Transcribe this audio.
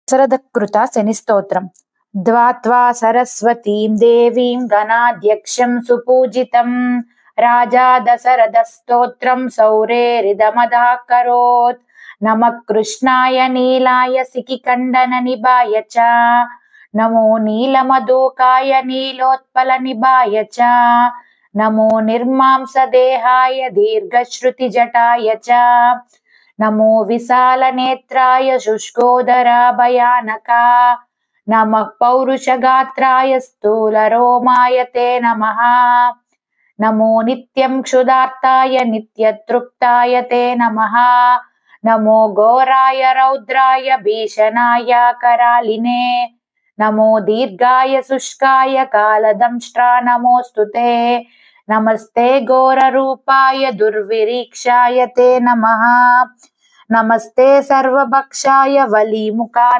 शरदकृत शनिस्तोत्रम्। द्वात्वा सरस्वतीं देवीं गणाध्यक्षं सुपूजितं राजा दशरथस्तोत्रं सौरेरिदमदाकरोत्। नमः कृष्णाय नीलाय सिकिकण्डननिभाय च नमो नीलमधुकाय नीलोत्पलनिभाय च नमो निर्मांसदेहाय दीर्घश्रुतिजटाय च नमो विशालनेत्राय शुष्कोदराभयानका नमः पौरुषगात्राय स्थूलरोमाय ते नमः। नमो नित्यं क्षुधार्ताय नित्यतृप्ताय ते नमः। नमो घोराय रौद्राय भीषणाय करालिने नमो दीर्घाय शुष्काय कालदंष्ट्रा नमोऽस्तु ते। नमस्ते घोररूपाय दुर्विरीक्षाय ते नमः। नमस्ते सर्वभक्षाय वलीमुखा